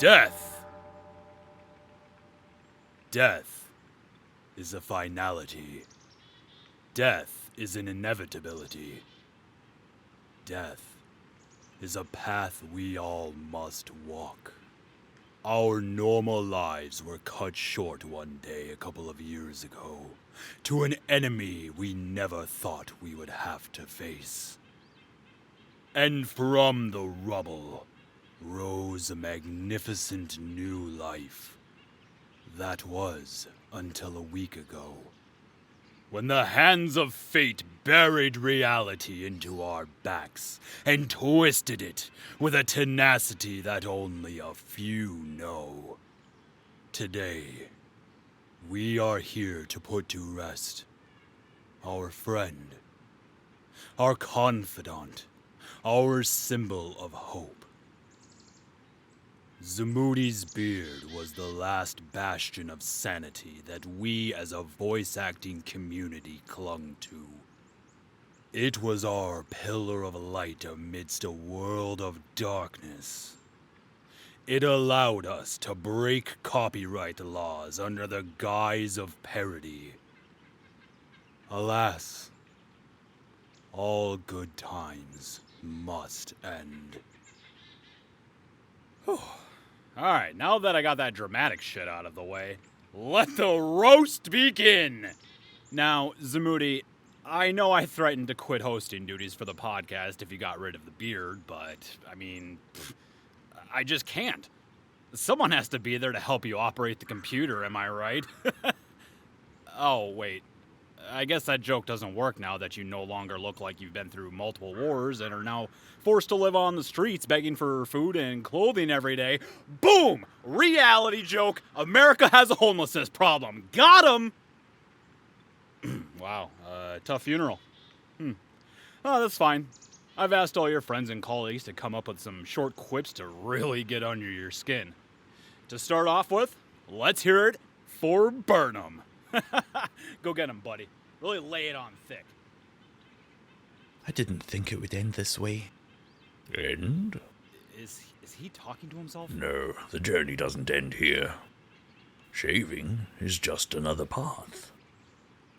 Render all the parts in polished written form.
Death. Death is a finality. Death is an inevitability. Death is a path we all must walk. Our normal lives were cut short one day a couple of years ago to an enemy we never thought we would have to face. And from the rubble rose a magnificent new life. That was until a week ago, when the hands of fate buried reality into our backs and twisted it with a tenacity that only a few know. Today, we are here to put to rest our friend, our confidant, our symbol of hope. Zamoody's beard was the last bastion of sanity that we as a voice-acting community clung to. It was our pillar of light amidst a world of darkness. It allowed us to break copyright laws under the guise of parody. Alas, all good times must end. Alright, now that I got that dramatic shit out of the way, let the roast begin! Now, Zamoody, I know I threatened to quit hosting duties for the podcast if you got rid of the beard, but, I just can't. Someone has to be there to help you operate the computer, am I right? Oh, wait. I guess that joke doesn't work now that you no longer look like you've been through multiple wars and are now forced to live on the streets begging for food and clothing every day. Boom! Reality joke. America has a homelessness problem. Got him! Wow, tough funeral. Oh, that's fine. I've asked all your friends and colleagues to come up with some short quips to really get under your skin. To start off with, let's hear it for Burnham. Go get him, buddy. Really lay it on thick. I didn't think it would end this way. End? Is he talking to himself? No, the journey doesn't end here. Shaving is just another path.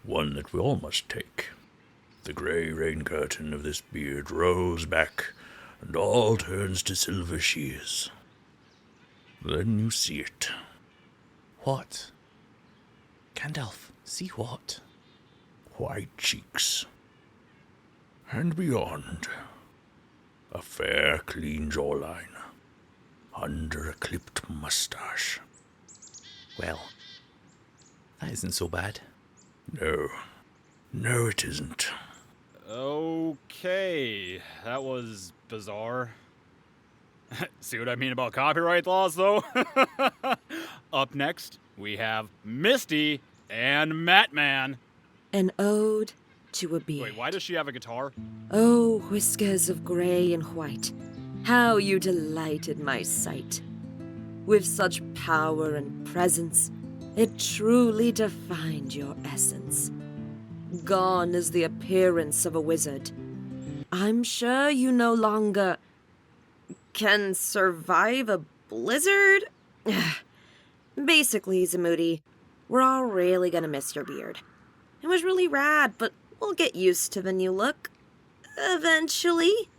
One that we all must take. The grey rain curtain of this beard rolls back, and all turns to silver shears. Then you see it. What? Gandalf, see what? White cheeks. And beyond, a fair, clean jawline, under a clipped mustache. Well, that isn't so bad. No, it isn't. Okay, that was bizarre. See what I mean about copyright laws, though? Up next, we have Misty and Matman. An ode to a beard. Wait, why does she have a guitar? Oh, whiskers of grey and white, how you delighted my sight. With such power and presence, it truly defined your essence. Gone is the appearance of a wizard. I'm sure you no longer can survive a blizzard? Basically, Zamoody, we're all really gonna miss your beard. It was really rad, but we'll get used to the new look. Eventually.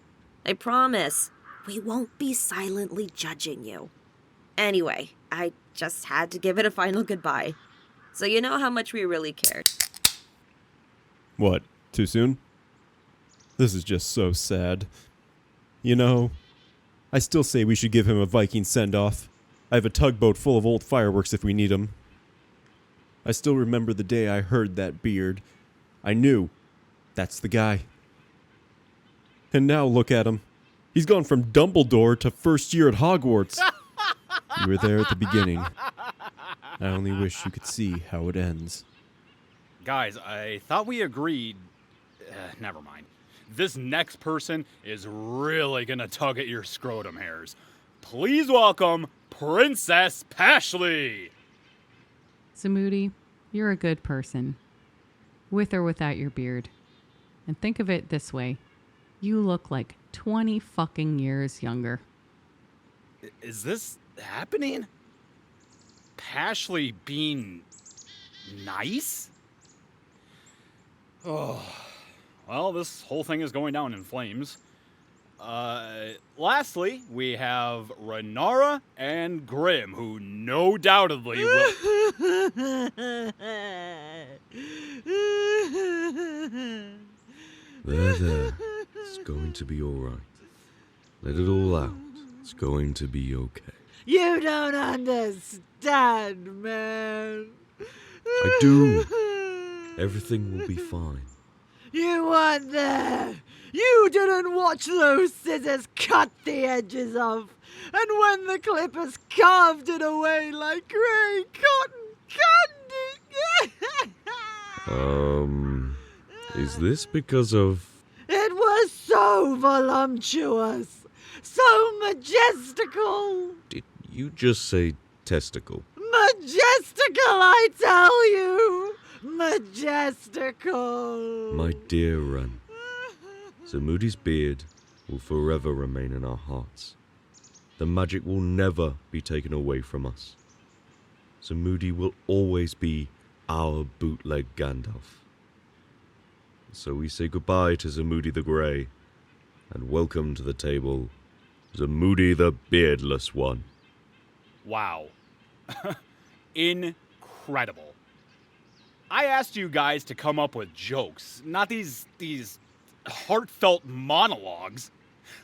I promise. We won't be silently judging you. Anyway, I just had to give it a final goodbye. So you know how much we really cared. What, too soon? This is just so sad. You know, I still say we should give him a Viking send-off. I have a tugboat full of old fireworks if we need them. I still remember the day I heard that beard. I knew. That's the guy. And now look at him. He's gone from Dumbledore to first year at Hogwarts. You were there at the beginning. I only wish you could see how it ends. Guys, I thought we agreed... never mind. This next person is really gonna tug at your scrotum hairs. Please welcome Princess Pashley! Zamoody, you're a good person. With or without your beard. And think of it this way. You look like 20 fucking years younger. Is this happening? Pashley being nice? Oh, well, this whole thing is going down in flames. Lastly, we have Renara and Grim, who no doubtedly will... There. It's going to be alright. Let it all out. It's going to be okay. You don't understand, man. I do. Everything will be fine. You weren't there. You didn't watch those scissors cut the edges off. And when the clippers carved it away like grey cotton candy. Is this because of... It was so voluptuous. So majestical. Did you just say testicle? Majestical, I tell you. Majestical. My dear Ren, Zamoody's beard will forever remain in our hearts. The magic will never be taken away from us. Zamoody will always be our bootleg Gandalf. So we say goodbye to Zamoody the Grey, and welcome to the table, Zamoody the Beardless One. Wow. Incredible. I asked you guys to come up with jokes, not these heartfelt monologues.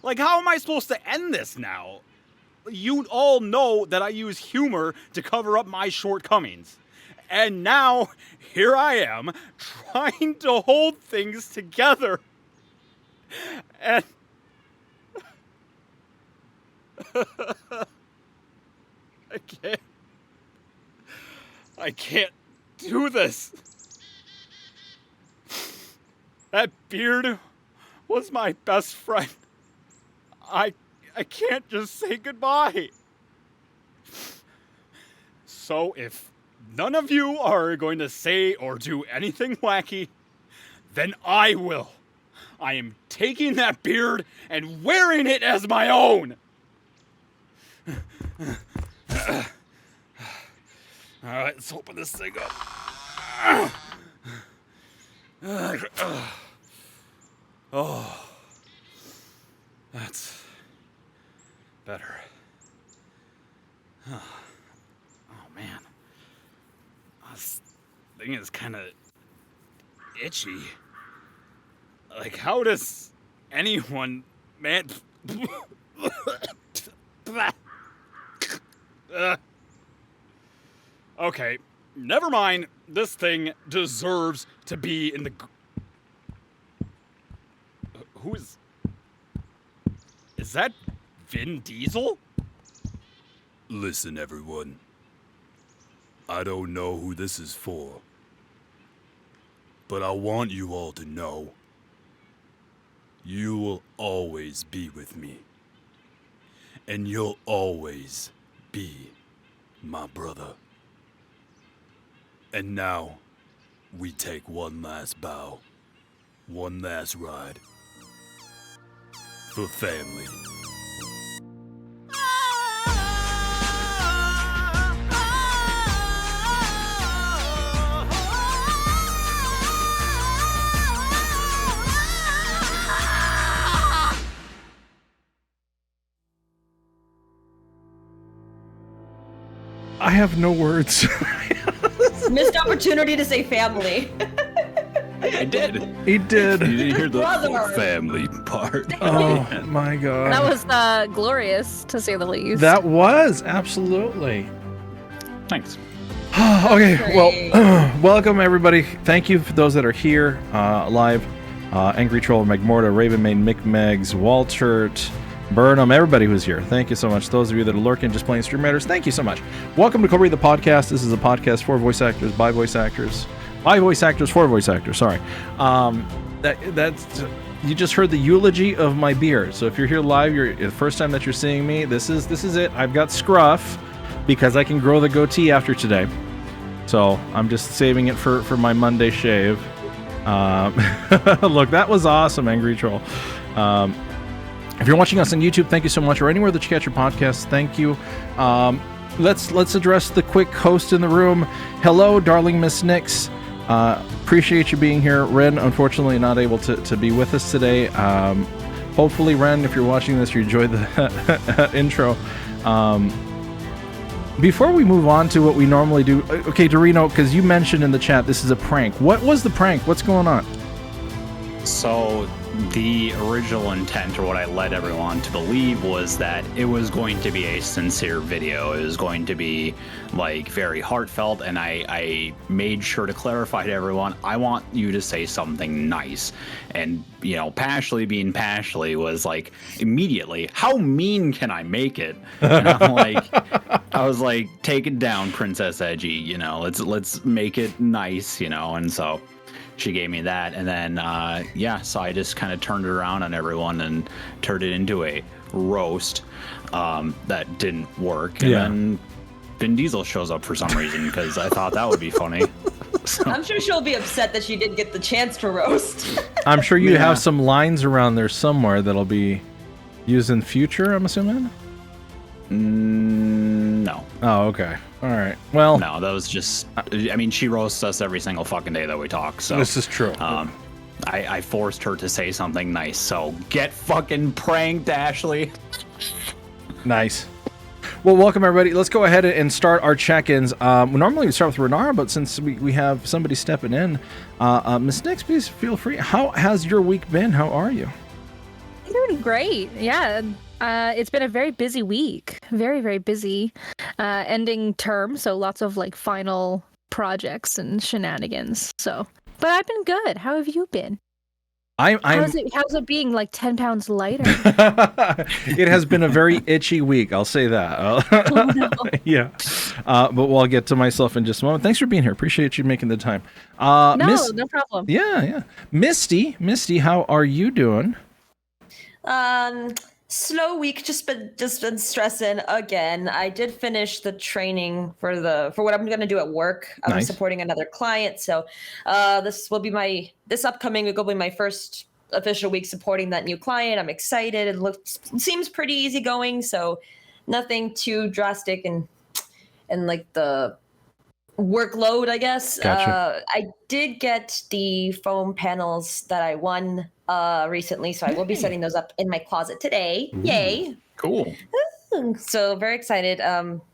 Like, how am I supposed to end this now? You all know that I use humor to cover up my shortcomings. And now, here I am, trying to hold things together. And... I can't do this. That beard was my best friend. I can't just say goodbye. So if none of you are going to say or do anything wacky, then I will. I am taking that beard and wearing it as my own. All right, let's open this thing up. Oh, that's better. Oh man, this thing is kind of itchy. Like, how does anyone, man? Okay, never mind. This thing deserves to be in the... Who is... Is that Vin Diesel? Listen, everyone. I don't know who this is for, but I want you all to know you will always be with me, and you'll always be my brother. And now, we take one last bow, one last ride, for family. I have no words. Missed opportunity to say family. I did. He did. You didn't hear the Brother. family part. Oh my god. That was glorious, to say the least. That was, absolutely. Thanks. Okay, Great. well, welcome everybody. Thank you for those that are here live. Angry Troll, Megmorta, Ravenmaid, Mick Megs, Waltert, Burnham, everybody who's here. Thank you so much. Those of you that are lurking, just playing stream writers, thank you so much. Welcome to ColdRead the Podcast. This is a podcast for voice actors, by voice actors. By voice actors, for voice actors, sorry. That's you just heard the eulogy of my beard. So if you're here live, you're the first time that you're seeing me, this is it. I've got scruff because I can grow the goatee after today. So I'm just saving it for my Monday shave. Look, that was awesome, Angry Troll. If you're watching us on YouTube, thank you so much. Or anywhere that you catch your podcast, thank you. Let's address the quick host in the room. Hello, DarlingMissNyx. Appreciate you being here. Ren, unfortunately, not able to be with us today. Hopefully, Ren, if you're watching this, you enjoyed the intro. Before we move on to what we normally do, okay, Eldurrino, because you mentioned in the chat this is a prank. What was the prank? What's going on? So the original intent, or what I led everyone to believe, was that it was going to be a sincere video. It was going to be like very heartfelt, and I made sure to clarify to everyone, I want you to say something nice. And, you know, Pashley being Pashley was like, immediately, how mean can I make it? And I was like, take it down, Princess Edgy, you know, let's make it nice, you know. And so she gave me that, and then so I just kind of turned it around on everyone and turned it into a roast that didn't work. And then Vin Diesel shows up for some reason because I thought that would be funny. So. I'm sure she'll be upset that she didn't get the chance to roast. I'm sure you have some lines around there somewhere that'll be used in future, I'm assuming? No. Oh, okay. All right. Well, no, that was just, I mean, she roasts us every single fucking day that we talk. So this is true. I forced her to say something nice. So get fucking pranked, Ashley. Nice. Well, welcome everybody. Let's go ahead and start our check-ins. Normally we start with Renara, but since we have somebody stepping in, Miss Nyx, please feel free. How has your week been? How are you? Doing great. Yeah. It's been a very busy week. Very, very busy. Ending term, so lots of like final projects and shenanigans. So, but I've been good. How have you been? How's it being like 10 pounds lighter? It has been a very itchy week, I'll say that. Oh, no. Yeah. But I'll get to myself in just a moment. Thanks for being here. Appreciate you making the time. No problem. Yeah. Misty, how are you doing? Slow week, just been stressing again. I did finish the training for what I'm gonna do at work. I'm supporting another client, so this upcoming week will be my first official week supporting that new client. I'm excited. It seems pretty easygoing, so nothing too drastic and like the workload, I guess. Gotcha. I did get the foam panels that I won recently, so I will be setting those up in my closet today. Ooh, yay. Cool. So very excited.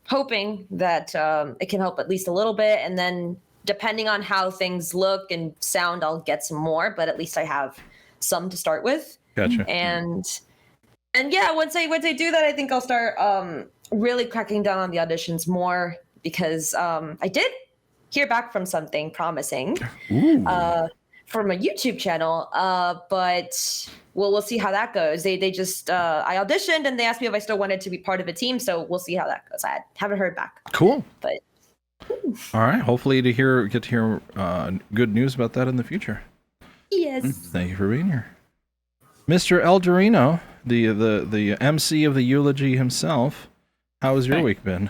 Hoping that it can help at least a little bit, and then depending on how things look and sound, I'll get some more, but at least I have some to start with. Gotcha. And yeah, once I do that, I think I'll start really cracking down on the auditions more, because I did hear back from something promising from a YouTube channel, but we'll see how that goes. They just I auditioned and they asked me if I still wanted to be part of a team, so we'll see how that goes. I haven't heard back. Cool. But all right, hopefully get to hear good news about that in the future. Yes. Thank you for being here, Mr. Eldurrino, the MC of the eulogy himself. How has your week been?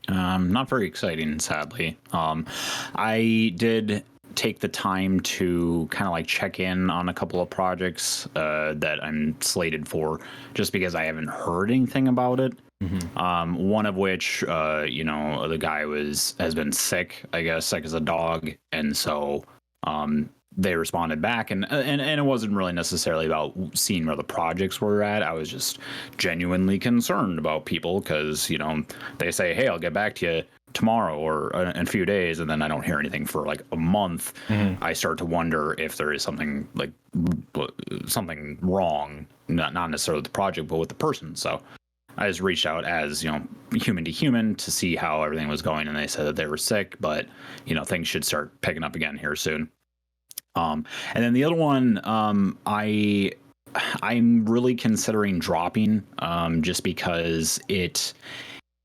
Not very exciting, sadly. I did take the time to kind of like check in on a couple of projects that I'm slated for, just because I haven't heard anything about it. Mm-hmm. One of which, the guy has been sick, I guess, sick as a dog, and so they responded back, and it wasn't really necessarily about seeing where the projects were at. I was just genuinely concerned about people, because they say, hey, I'll get back to you tomorrow or in a few days, and then I don't hear anything for like a month. Mm-hmm. I start to wonder if there is something wrong, not necessarily with the project, but with the person. So I just reached out as, human to human to see how everything was going, and they said that they were sick, but things should start picking up again here soon. And then the other one, I'm really considering dropping, just because it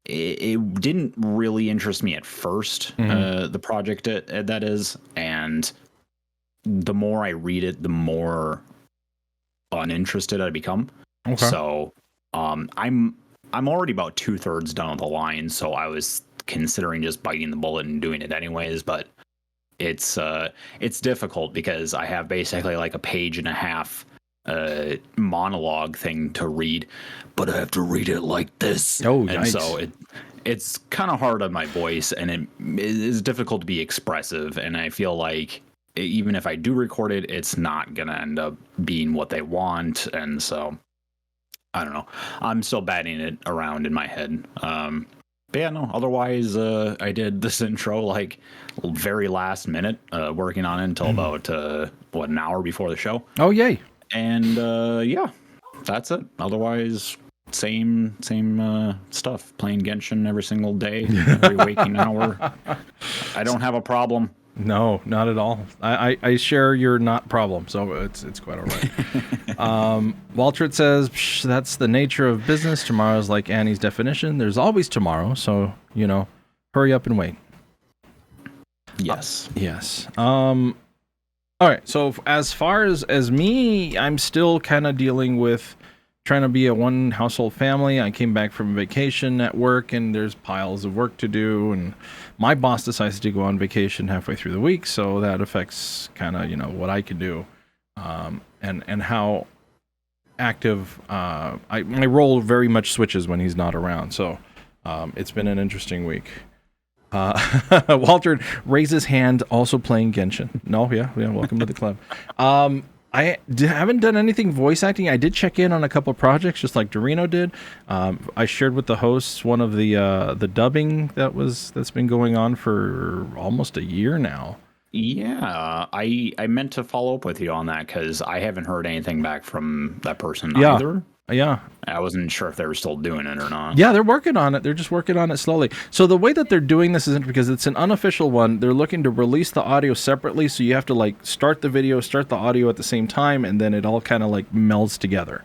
didn't really interest me at first, the project that is, and the more I read it, the more uninterested I become. Okay. So I'm already about 2/3 done with the line, so I was considering just biting the bullet and doing it anyways, but it's difficult because I have basically like a page and a half monologue thing to read, but I have to read it like this. Oh, and yikes. so it's kind of hard on my voice, and it is difficult to be expressive. And I feel like even if I do record it, it's not gonna end up being what they want. And so I don't know. I'm still batting it around in my head. But yeah, no, otherwise, I did this intro like very last minute, working on it until about, an hour before the show. Oh, yay. And yeah, that's it. Otherwise, same stuff. Playing Genshin every single day, every waking hour. I don't have a problem. No, not at all. I share your not problem, so it's quite all right. Waltert says, Psh, that's the nature of business. Tomorrow's like Annie's definition. There's always tomorrow, so, hurry up and wait. Yes. Yes. All right, so as far as me, I'm still kind of dealing with trying to be a one household family. I came back from vacation at work, and there's piles of work to do, and my boss decides to go on vacation halfway through the week, so that affects kind of what I can do, and how active my role very much switches when he's not around. So it's been an interesting week. Walter raised his hand, also playing Genshin. No, yeah, welcome to the club. Haven't done anything voice acting. I did check in on a couple of projects, just like Eldurrino did. I shared with the hosts one of the dubbing that's been going on for almost a year now. Yeah, I meant to follow up with you on that because I haven't heard anything back from that person either. Yeah. I wasn't sure if they were still doing it or not. Yeah, they're working on it. They're just working on it slowly. So the way that they're doing this isn't because it's an unofficial one. They're looking to release the audio separately, so you have to start the video, start the audio at the same time, and then it all kind of melds together.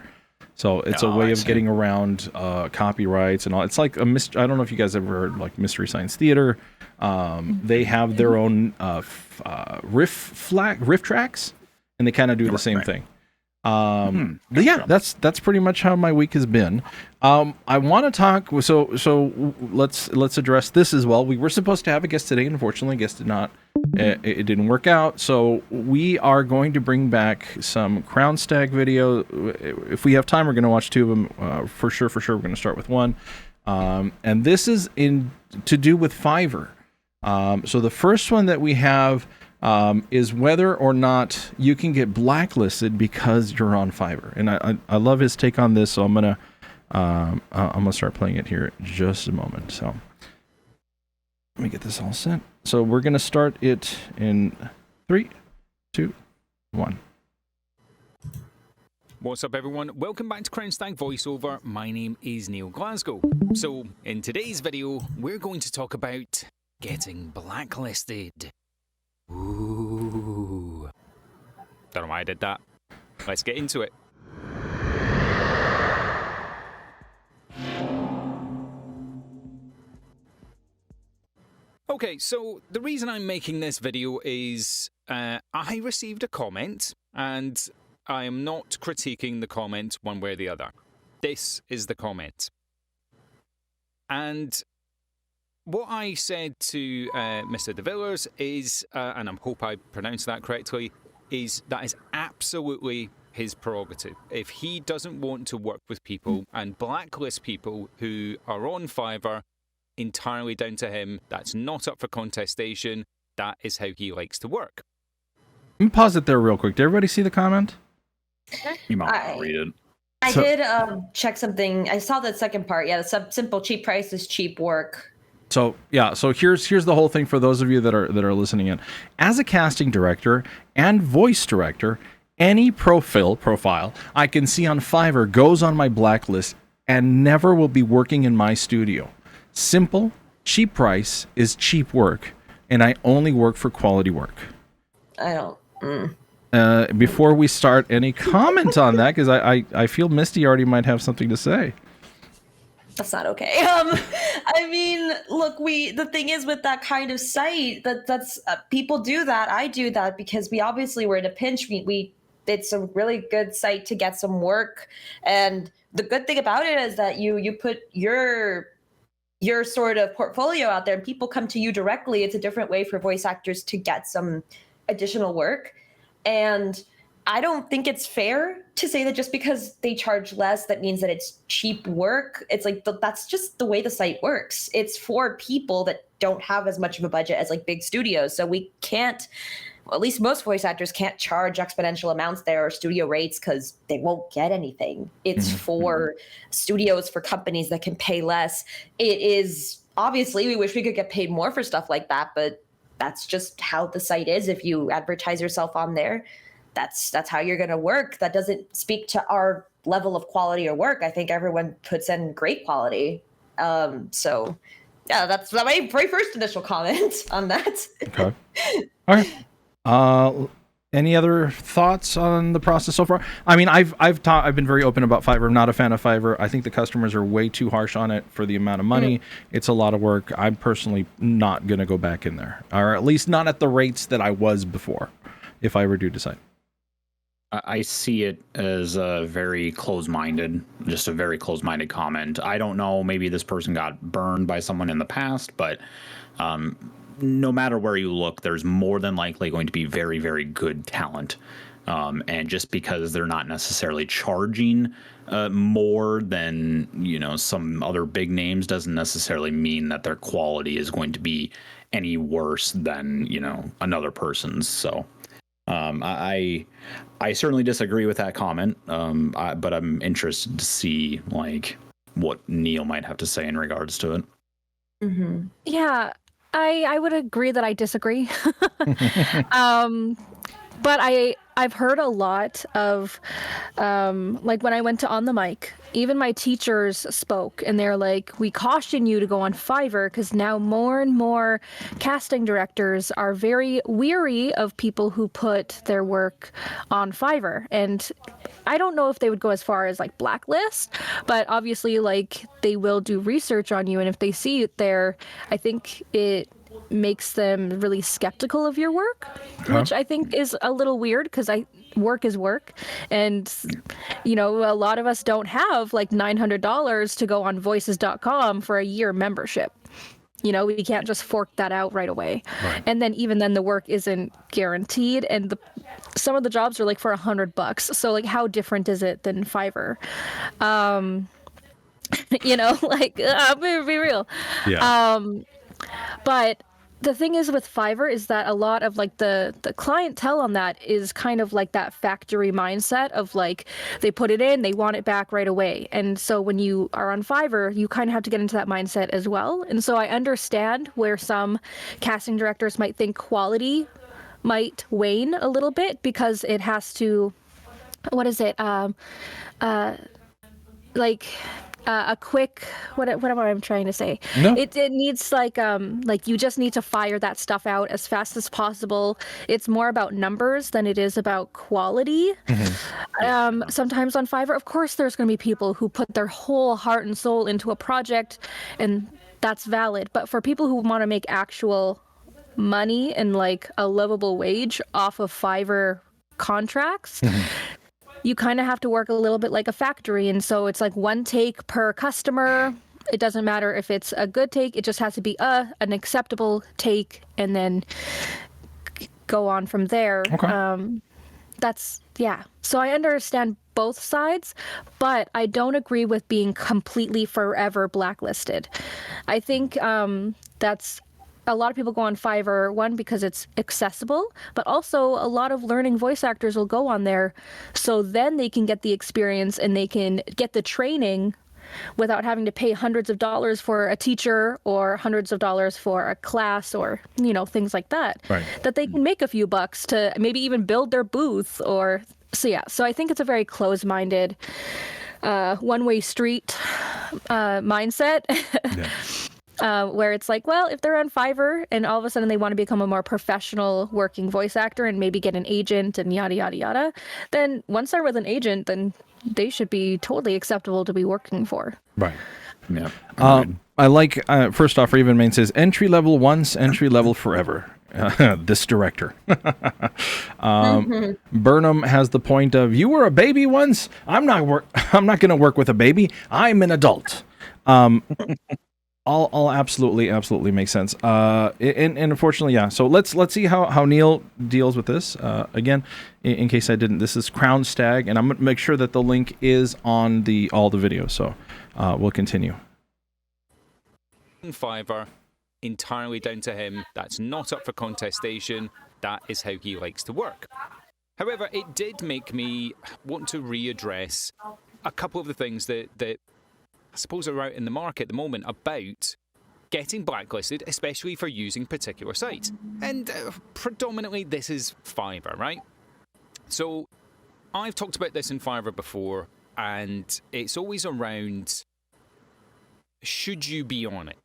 So it's a way of getting around copyrights and all. It's like I don't know if you guys ever heard Mystery Science Theater. They have their own riff tracks, and they kind of do the same thing. But yeah, that's pretty much how my week has been. I want to talk. So let's address this as well. We were supposed to have a guest today, and unfortunately, guest did not. It didn't work out. So we are going to bring back some Crown Stag video. If we have time, we're going to watch two of them. For sure, we're going to start with one. And this is to do with Fiverr. So the first one that we have is whether or not you can get blacklisted because you're on Fiverr. And I love his take on this, so I'm gonna start playing it here in just a moment. So let me get this all set. So we're gonna start it in 3, 2, 1. What's up, everyone? Welcome back to Crown Stag Voiceover. My name is Neil Glasgow. So in today's video, we're going to talk about getting blacklisted. Ooh. Don't know why I did that. Let's get into it. Okay, so the reason I'm making this video is I received a comment, and I am not critiquing the comment one way or the other. This is the comment. And what I said to Mr. De Villers is, and I hope I pronounced that correctly, is that is absolutely his prerogative. If he doesn't want to work with people and blacklist people who are on Fiverr, entirely down to him. That's not up for contestation. That is how he likes to work. Let me pause it there real quick. Did everybody see the comment? You might read it. I did check something. I saw that second part. Yeah, the simple cheap price is cheap work. So yeah, so here's the whole thing for those of you that are listening in. As a casting director and voice director, any profile I can see on Fiverr goes on my blacklist and never will be working in my studio. Simple, cheap price is cheap work, and I only work for quality work. I don't. Before we start any comment on that, because I feel Misty already might have something to say. That's not okay. I mean, look, the thing is with that kind of site, that's people do that. I do that because we obviously were in a pinch. It's a really good site to get some work, and the good thing about it is that you put your sort of portfolio out there, and people come to you directly. It's a different way for voice actors to get some additional work, and I don't think it's fair to say that just because they charge less, that means that it's cheap work. It's like, that's just the way the site works. It's for people that don't have as much of a budget as like big studios. So we can't, well, at least most voice actors can't charge exponential amounts there or studio rates because they won't get anything. It's for studios, for companies that can pay less. It is, obviously, we wish we could get paid more for stuff like that, but that's just how the site is. If you advertise yourself on there, that's how you're going to work. That doesn't speak to our level of quality or work. I think everyone puts in great quality. So yeah, that's my very first initial comment on that. Okay. All right. Any other thoughts on the process so far? I mean, I've been very open about Fiverr. I'm not a fan of Fiverr. I think the customers are way too harsh on it for the amount of money. It's a lot of work. I'm personally not going to go back in there, or at least not at the rates that I was before, if I ever do decide. I see it as a very closed-minded comment. I don't know, maybe this person got burned by someone in the past, but no matter where you look, there's more than likely going to be very, very good talent. And just because they're not necessarily charging more than, some other big names doesn't necessarily mean that their quality is going to be any worse than, another person's. So I certainly disagree with that comment, but I'm interested to see what Neil might have to say in regards to it. Yeah, I would agree that I disagree. But I've heard a lot of, when I went to On the Mic, even my teachers spoke and they're like, we caution you to go on Fiverr because now more and more casting directors are very weary of people who put their work on Fiverr. And I don't know if they would go as far as blacklist, but obviously they will do research on you. And if they see it there, I think it makes them really skeptical of your work, which I think is a little weird because work is work. And, a lot of us don't have $900 to go on voices.com for a year membership. We can't just fork that out right away. Right. And then even then the work isn't guaranteed. And some of the jobs are for $100. So how different is it than Fiverr? I'm gonna be real. Yeah. But the thing is with Fiverr is that a lot of the clientele on that is kind of that factory mindset of they put it in, they want it back right away. And so when you are on Fiverr, you kind of have to get into that mindset as well. And so I understand where some casting directors might think quality might wane a little bit because it has to, a quick, what am I trying to say? No. It needs you just need to fire that stuff out as fast as possible. It's more about numbers than it is about quality. Sometimes on Fiverr, of course, there's going to be people who put their whole heart and soul into a project, and that's valid. But for people who want to make actual money and a livable wage off of Fiverr contracts, you kind of have to work a little bit like a factory. And so it's one take per customer. It doesn't matter if it's a good take. It just has to be an acceptable take and then go on from there. Okay. So I understand both sides, but I don't agree with being completely forever blacklisted. I think that's a lot of people go on Fiverr, one, because it's accessible, but also a lot of learning voice actors will go on there so then they can get the experience and they can get the training without having to pay hundreds of dollars for a teacher or hundreds of dollars for a class or, things like that. Right. That they can make a few bucks to maybe even build their booth or, so I think it's a very closed-minded, one-way street mindset. Yeah. Where it's if they're on Fiverr and all of a sudden they want to become a more professional working voice actor and maybe get an agent and yada, yada, yada, then once they're with an agent, then they should be totally acceptable to be working for. Right. Yeah. I first off, Raven Main says, entry level once, entry level forever. This director. Burnham has the point of, you were a baby once? I'm not going to work with a baby. I'm an adult. all absolutely makes sense. And unfortunately, yeah. So let's see how Neil deals with this. Again, in case I didn't, this is Crown Stag, and I'm gonna make sure that the link is on all the videos. So we'll continue. Fiverr, entirely down to him. That's not up for contestation. That is how he likes to work. However, it did make me want to readdress a couple of the things that I suppose are out in the market at the moment about getting blacklisted, especially for using particular sites. And predominantly this is Fiverr, right? So I've talked about this in Fiverr before, and it's always around, should you be on it?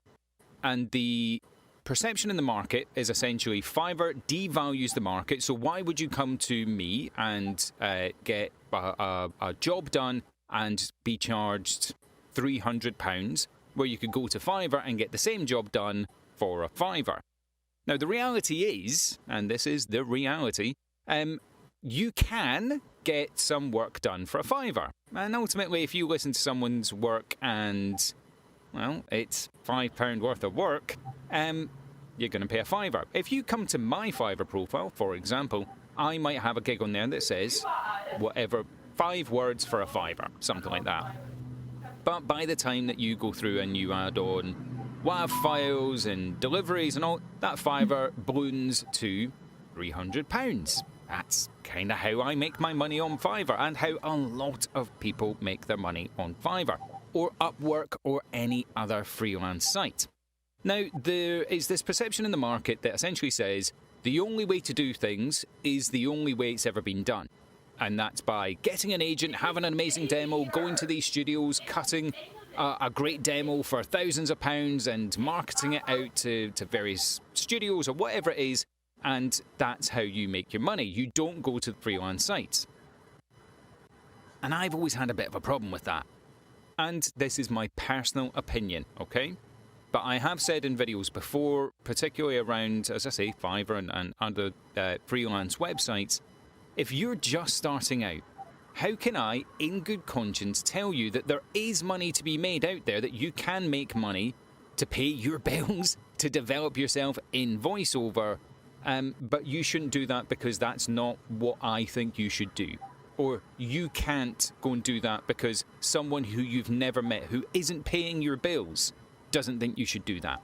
And the perception in the market is essentially Fiverr devalues the market. So why would you come to me and get a job done and be charged £300 where you could go to Fiverr and get the same job done for a fiver? Now, the reality is, and this is the reality, you can get some work done for a fiver. And ultimately, if you listen to someone's work and, well, it's £5 worth of work, you're going to pay a fiver. If you come to my Fiverr profile, for example, I might have a gig on there that says whatever, 5 words for a fiver, something like that. But by the time that you go through and you add on WAV files and deliveries and all, that fiver balloons to £300. That's kind of how I make my money on Fiverr, and how a lot of people make their money on Fiverr, or Upwork, or any other freelance site. Now, there is this perception in the market that essentially says the only way to do things is the only way it's ever been done. And that's by getting an agent, having an amazing demo, going to these studios, cutting a great demo for thousands of pounds and marketing it out to various studios or whatever it is. And that's how you make your money. You don't go to freelance sites. And I've always had a bit of a problem with that. And this is my personal opinion, okay? But I have said in videos before, particularly around, as I say, Fiverr and other freelance websites, if you're just starting out, how can I, in good conscience, tell you that there is money to be made out there, that you can make money to pay your bills, to develop yourself in voiceover, but you shouldn't do that because that's not what I think you should do. Or you can't go and do that because someone who you've never met, who isn't paying your bills, doesn't think you should do that.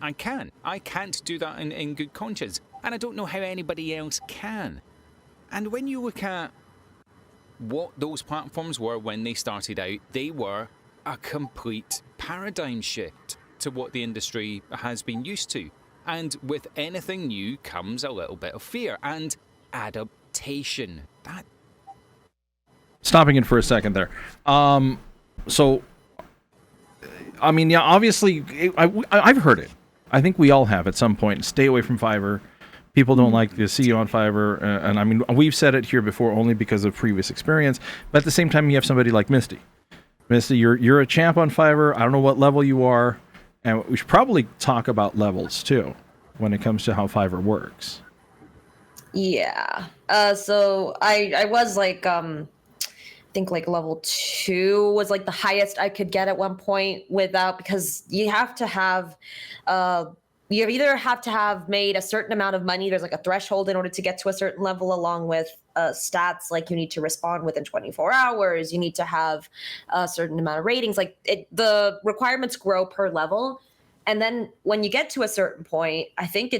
I can't do that in good conscience. And I don't know how anybody else can. And when you look at what those platforms were when they started out, they were a complete paradigm shift to what the industry has been used to. And with anything new comes a little bit of fear and adaptation. Stopping in for a second there. So, I mean, yeah, obviously, I've heard it. I think we all have at some point. Stay away from Fiverr. People don't like to see you on Fiverr. And I mean, we've said it here before only because of previous experience. But at the same time, you have somebody like Misty. Misty, you're a champ on Fiverr. I don't know what level you are. And we should probably talk about levels, too, when it comes to how Fiverr works. Yeah. So I was like, I think like level 2 was like the highest I could get at one point because you have to have, you either have to have made a certain amount of money. There's like a threshold in order to get to a certain level, along with stats, like you need to respond within 24 hours. You need to have a certain amount of ratings. Like the requirements grow per level. And then when you get to a certain point, I think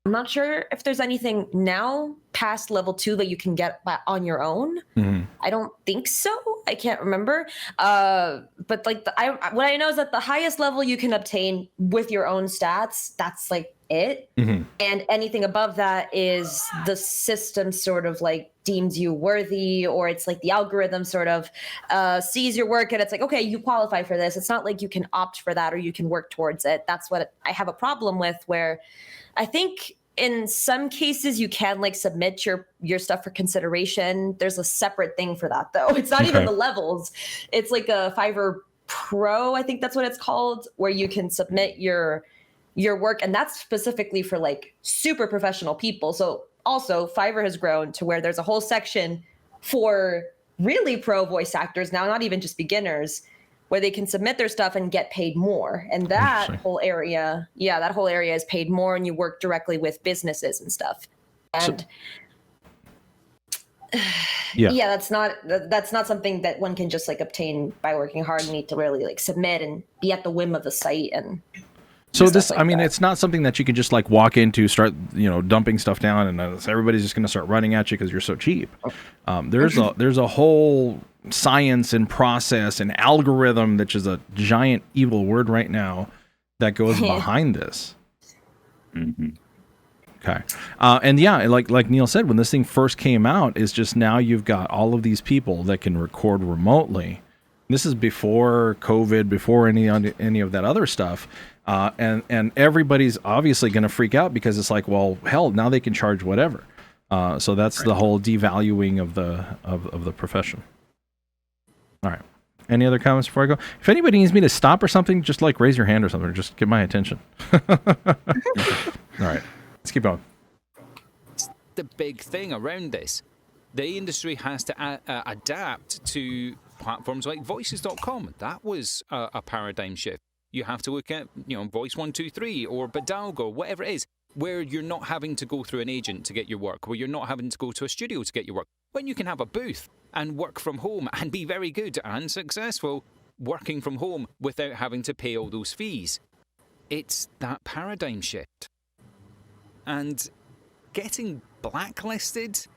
I'm not sure if there's anything now past level 2 that you can get on your own. Mm-hmm. I don't think so. I can't remember. But like what I know is that the highest level you can obtain with your own stats, that's like it. Mm-hmm. And anything above that is the system sort of like deems you worthy, or it's like the algorithm sort of sees your work and it's like, okay, you qualify for this. It's not like you can opt for that or you can work towards it. That's what I have a problem with, where I think in some cases you can like submit your stuff for consideration. There's a separate thing for that though. It's not even the levels. It's like a Fiverr Pro, I think that's what it's called, where you can submit your work, and that's specifically for like super professional people. So also Fiverr has grown to where there's a whole section for really pro voice actors now, not even just beginners. where they can submit their stuff and get paid more. And that whole area, that whole area is paid more, and you work directly with businesses and stuff. And that's not something that one can just like obtain by working hard. You need to really like submit and be at the whim of the site. And so this, I mean, it's not something that you can just like walk into, start, dumping stuff down, and everybody's just going to start running at you because you're so cheap. There's a whole science and process and algorithm, which is a giant evil word right now, that goes behind this. Mm-hmm. Okay. And like Neil said, when this thing first came out, is just now you've got all of these people that can record remotely. This is before COVID, before any of that other stuff. And everybody's obviously going to freak out because it's like, well, hell, now they can charge whatever. So that's the whole devaluing of the profession. All right. Any other comments before I go? If anybody needs me to stop or something, just like raise your hand or something, or just get my attention. All right. Let's keep going. It's the big thing around this. The industry has to adapt to platforms like voices.com. That was a paradigm shift. You have to look at, Voice 123 or Badalgo, whatever it is, where you're not having to go through an agent to get your work, where you're not having to go to a studio to get your work, when you can have a booth and work from home and be very good and successful working from home without having to pay all those fees. It's that paradigm shift. And getting blacklisted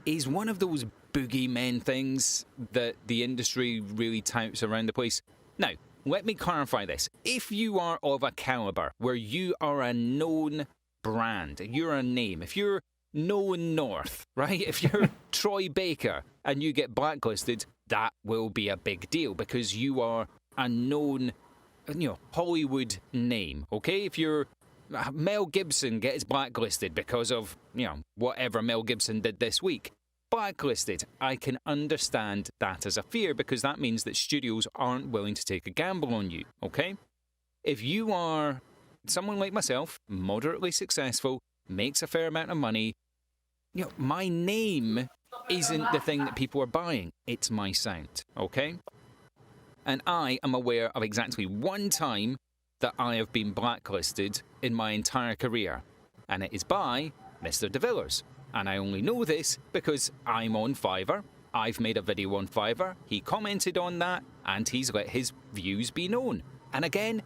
is one of those boogeymen things that the industry really touts around the place. Now, let me clarify this. If you are of a caliber where you are a known brand, you're a name, if you're known north, right? If you're Troy Baker and you get blacklisted, that will be a big deal because you are a known, Hollywood name, okay? If you're Mel Gibson gets blacklisted because of, whatever Mel Gibson did this week. Blacklisted. I can understand that as a fear because that means that studios aren't willing to take a gamble on you, okay? If you are someone like myself, moderately successful, makes a fair amount of money, my name isn't the thing that people are buying. It's my sound, okay? And I am aware of exactly one time that I have been blacklisted in my entire career, and it is by Mr. DeVillers. And I only know this because I'm on Fiverr. I've made a video on Fiverr. He commented on that, and he's let his views be known. And again,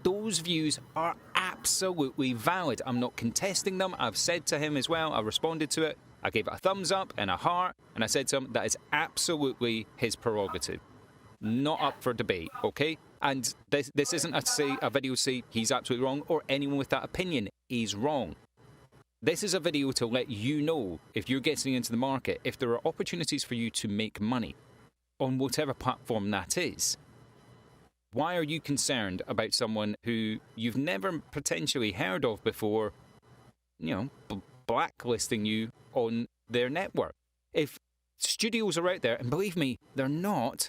those views are absolutely valid. I'm not contesting them. I've said to him as well, I responded to it. I gave it a thumbs up and a heart, and I said to him, that is absolutely his prerogative. Not up for debate, okay? And this isn't a video to say he's absolutely wrong, or anyone with that opinion is wrong. This is a video to let you know, if you're getting into the market, if there are opportunities for you to make money on whatever platform that is. Why are you concerned about someone who you've never potentially heard of before, blacklisting you on their network? If studios are out there, and believe me, they're not,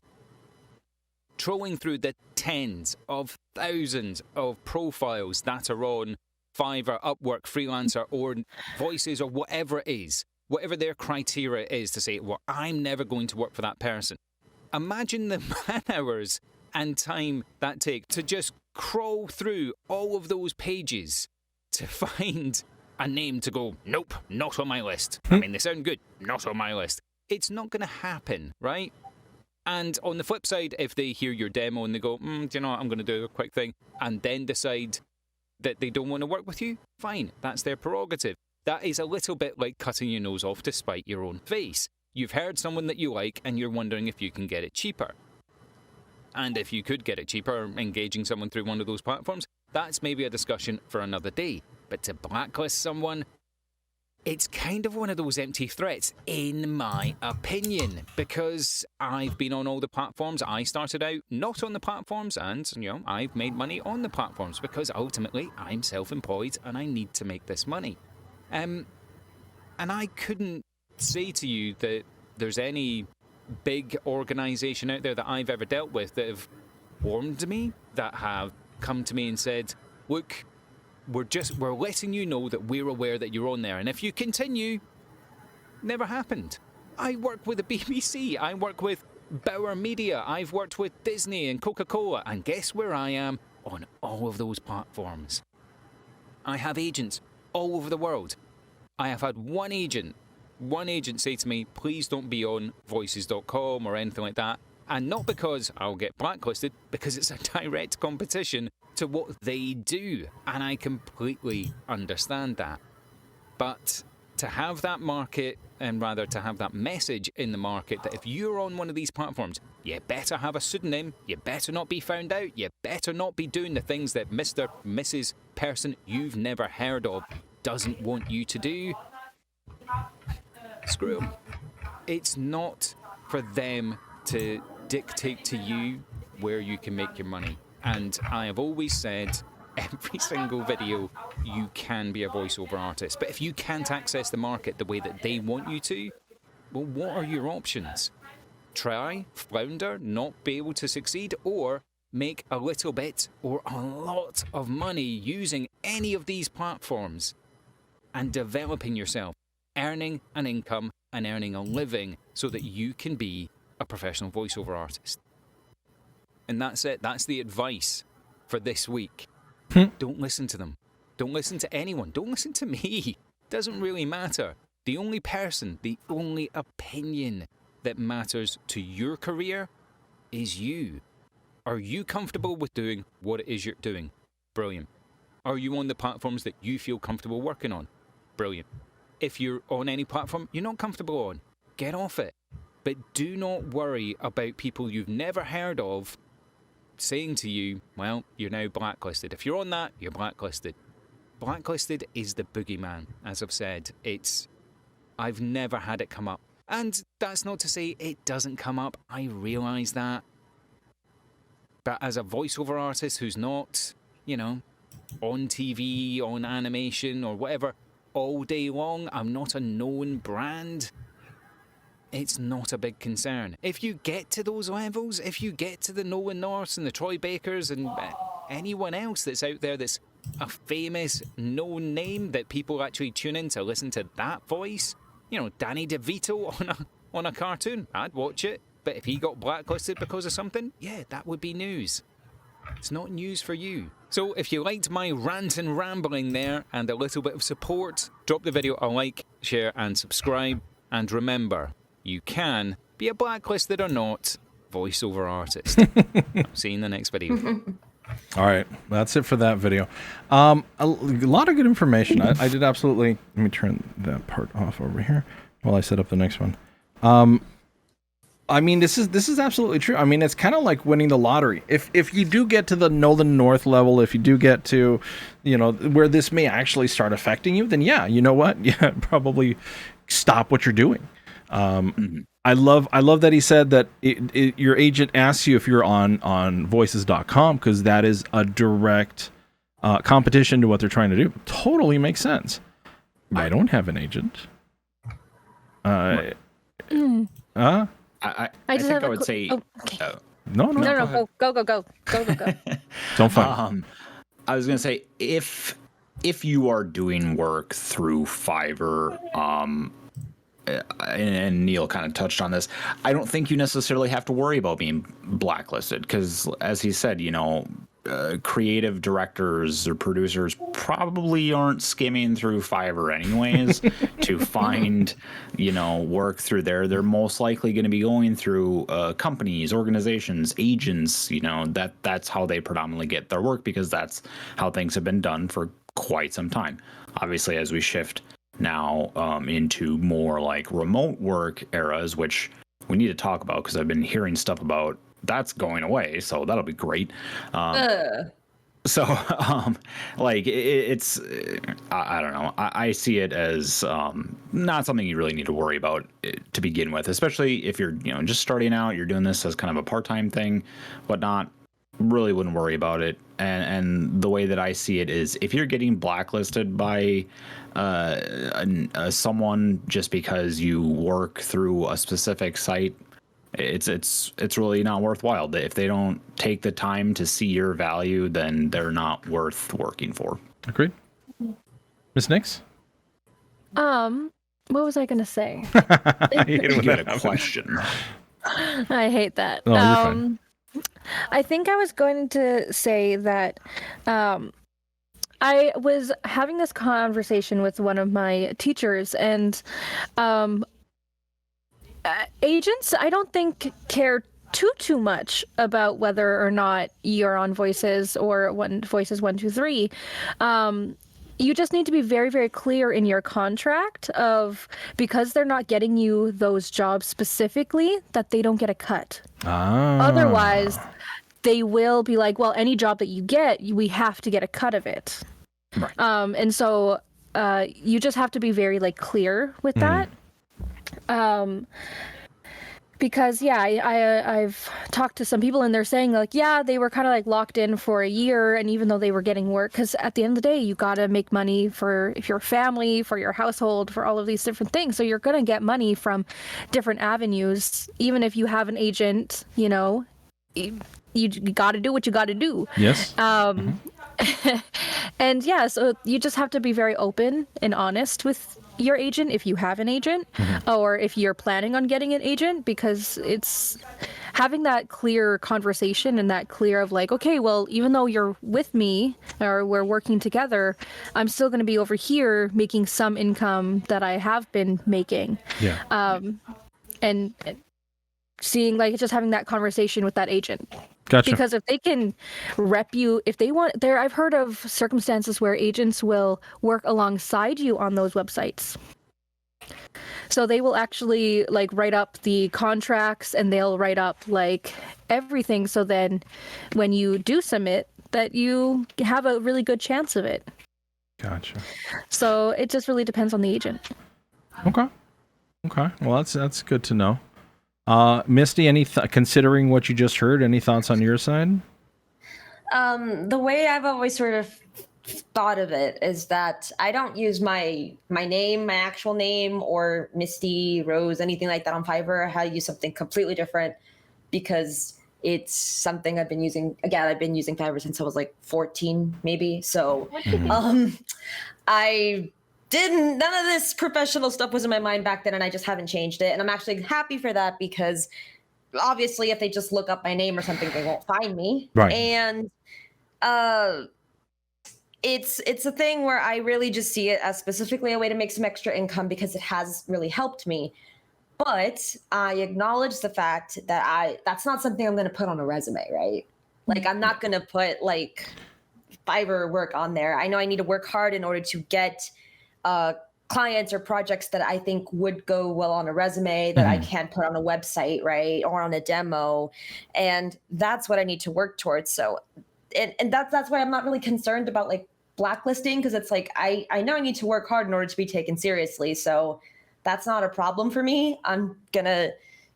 trolling through the tens of thousands of profiles that are on Fiverr, Upwork, Freelancer, or Voices, or whatever it is, whatever their criteria is to say, well, I'm never going to work for that person. Imagine the man hours and time that takes to just crawl through all of those pages to find a name to go, nope, not on my list. I mean, they sound good, not on my list. It's not going to happen, right? And on the flip side, if they hear your demo and they go, do you know what, I'm going to do a quick thing, and then decide that they don't want to work with you, fine, that's their prerogative. That is a little bit like cutting your nose off to spite your own face. You've heard someone that you like and you're wondering if you can get it cheaper. And if you could get it cheaper, engaging someone through one of those platforms, that's maybe a discussion for another day. But to blacklist someone, it's kind of one of those empty threats, in my opinion, because I've been on all the platforms. I started out not on the platforms, and, I've made money on the platforms because ultimately I'm self-employed and I need to make this money. And I couldn't say to you that there's any big organization out there that I've ever dealt with that have warned me, that have come to me and said, look, we're letting you know that we're aware that you're on there, and if you continue, never happened. I work with the BBC, I work with Bauer Media. I've worked with Disney and Coca-Cola. And guess where I am? On all of those platforms. I have agents all over the world. I have had one agent say to me, please don't be on voices.com or anything like that. And not because I'll get blacklisted, because it's a direct competition to what they do. And I completely understand that. But to have that market, and rather to have that message in the market that if you're on one of these platforms, you better have a pseudonym, you better not be found out, you better not be doing the things that Mr. Mrs. person you've never heard of doesn't want you to do. Screw them. It's not for them to dictate to you where you can make your money. And I have always said, every single video, you can be a voiceover artist. But if you can't access the market the way that they want you to, well, what are your options? Try, flounder, not be able to succeed, or make a little bit or a lot of money using any of these platforms and developing yourself, earning an income and earning a living so that you can be a professional voiceover artist. And that's it. That's the advice for this week. Don't listen to them. Don't listen to anyone. Don't listen to me. Doesn't really matter. The only person, the only opinion that matters to your career is you. Are you comfortable with doing what it is you're doing? Brilliant. Are you on the platforms that you feel comfortable working on? Brilliant. If you're on any platform you're not comfortable on, get off it. But do not worry about people you've never heard of saying to you, well, you're now blacklisted. If you're on that, you're blacklisted. Blacklisted is the boogeyman, as I've said. I've never had it come up. And that's not to say it doesn't come up. I realise that. But as a voiceover artist who's not, on TV, on animation or whatever, all day long, I'm not a known brand. It's not a big concern. If you get to those levels, if you get to the Nolan Norths and the Troy Bakers and anyone else that's out there that's a famous, known name that people actually tune in to listen to that voice, Danny DeVito on a cartoon, I'd watch it. But if he got blacklisted because of something, yeah, that would be news. It's not news for you. So if you liked my rant and rambling there and a little bit of support, drop the video a like, share and subscribe. And remember, you can be a blacklisted or not voiceover artist. See you in the next video. All right, that's it for that video. A lot of good information. I did absolutely. Let me turn that part off over here while I set up the next one. I mean, this is absolutely true. I mean, it's kind of like winning the lottery. If you do get to the Nolan North level, if you do get to, where this may actually start affecting you, then yeah, you know what? Yeah, probably stop what you're doing. I love that he said that your agent asks you if you're on voices.com because that is a direct competition to what they're trying to do. Totally makes sense. I don't have an agent. I just think I would say no. Go. Don't find. I was gonna say if you are doing work through Fiverr, and Neil kind of touched on this, I don't think you necessarily have to worry about being blacklisted because, as he said, creative directors or producers probably aren't skimming through Fiverr anyways to find, work through there. They're most likely going to be going through companies, organizations, agents. That's how they predominantly get their work because that's how things have been done for quite some time. Obviously, as we shift now into more like remote work eras, which we need to talk about because I've been hearing stuff about that's going away, so that'll be great. It's I don't know. I see it as not something you really need to worry about to begin with, especially if you're just starting out. You're doing this as kind of a part-time thing, whatnot. Really wouldn't worry about it. And the way that I see it is if you're getting blacklisted by someone just because you work through a specific site, it's really not worthwhile. If they don't take the time to see your value, then they're not worth working for. Agreed. Miss Nyx? What was I gonna say? You had a question. I hate that. Oh, you're fine. I think I was going to say that I was having this conversation with one of my teachers, and agents, I don't think, care too much about whether or not you're on Voices or Voices 1, 2, 3. You just need to be very, very clear in your contract of, because they're not getting you those jobs specifically, that they don't get a cut. Otherwise, they will be like, well, any job that you get, we have to get a cut of it. Right. And so you just have to be very clear with that. Because I've talked to some people and they're saying they were kind of locked in for a year, and even though they were getting work, because at the end of the day you got to make money for your family, for your household, for all of these different things. So you're going to get money from different avenues, even if you have an agent. You got to do what you got to do. Yes. And so you just have to be very open and honest with your agent if you have an agent, or if you're planning on getting an agent, because it's having that clear conversation and that clear of okay, well, even though you're with me or we're working together, I'm still going to be over here making some income that I have been making. And seeing just having that conversation with that agent. Gotcha. Because if they can rep you, if they want, I've heard of circumstances where agents will work alongside you on those websites. So they will actually write up the contracts, and they'll write up everything. So then when you do submit, that you have a really good chance of it. Gotcha. So it just really depends on the agent. Okay. Well, that's good to know. Misty, considering what you just heard, any thoughts on your side? The way I've always sort of thought of it is that I don't use my name, my actual name, or Misty Rose, anything like that on Fiverr. I use something completely different because it's something I've been using. Again, I've been using Fiverr since I was 14, maybe. So, none of this professional stuff was in my mind back then, and I just haven't changed it. And I'm actually happy for that, because obviously if they just look up my name or something, they won't find me. Right. And it's a thing where I really just see it as specifically a way to make some extra income, because it has really helped me. But I acknowledge the fact that that's not something I'm going to put on a resume, right? I'm not going to put Fiverr work on there. I know I need to work hard in order to get clients or projects that I think would go well on a resume that I can't put on a website, right? Or on a demo. And that's what I need to work towards. So, and that's why I'm not really concerned about blacklisting, because it's I know I need to work hard in order to be taken seriously. So that's not a problem for me. I'm gonna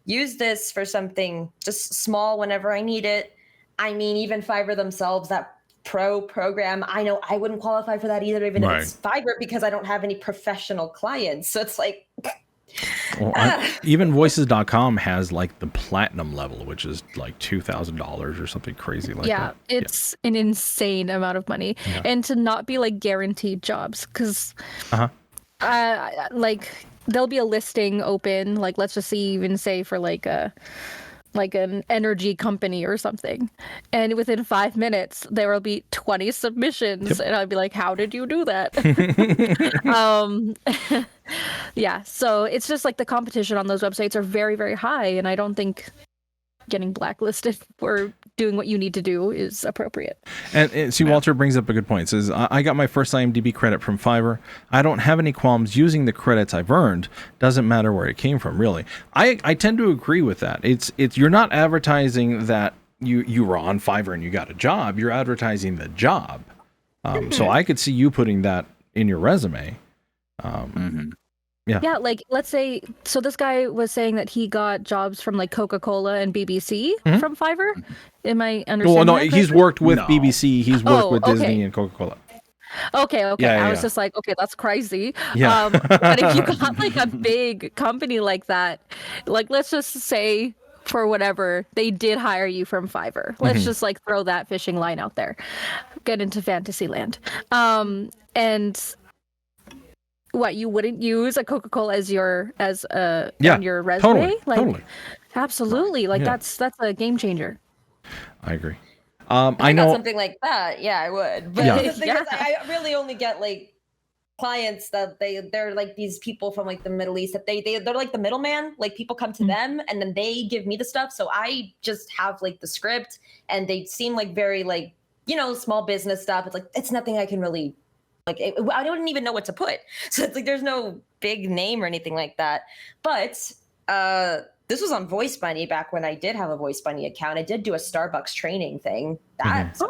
use this for something just small whenever I need it. I mean, even Fiverr themselves, that pro program, I know I wouldn't qualify for that either, even if it's Fiverr, because I don't have any professional clients. So it's even voices.com has the platinum level, which is $2,000 or something crazy like that. It's an insane amount of money. And to not be guaranteed jobs, because there'll be a listing open, let's just even say for an energy company or something, and within 5 minutes there will be 20 submissions. And I'd be how did you do that? So it's just the competition on those websites are very, very high, and I don't think getting blacklisted for doing what you need to do is appropriate. And see, Walter brings up a good point. Says, I got my first IMDb credit from Fiverr. I don't have any qualms using the credits I've earned. Doesn't matter where it came from, really. I tend to agree with that. It's you're not advertising that you were on Fiverr and you got a job. You're advertising the job. So I could see you putting that in your resume. Yeah, let's say, so this guy was saying that he got jobs from Coca-Cola and BBC from Fiverr. Am I understanding? Well, no, that he's worked with BBC. He's worked with Disney and Coca-Cola. Okay. I was just okay, that's crazy. Yeah. But if you got a big company like that, let's just say for whatever, they did hire you from Fiverr. Let's just throw that fishing line out there. Get into fantasy land. And what, you wouldn't use a Coca-Cola on your resume? Totally. Absolutely. Like Yeah. that's a game changer. I agree. If I got know. something like that, yeah, I would. But Yeah. the thing is, I really only get like clients that they're like these people from like the Middle East that they're like the middleman. Like people come to them and then they give me the stuff. So I just have like the script, and they seem like very like, you know, small business stuff. It's like it's nothing I can really like. I don't even know what to put. So it's like there's no big name or anything like that. But this was on Voice Bunny back when I did have a Voice Bunny account. I did do a Starbucks training thing. That's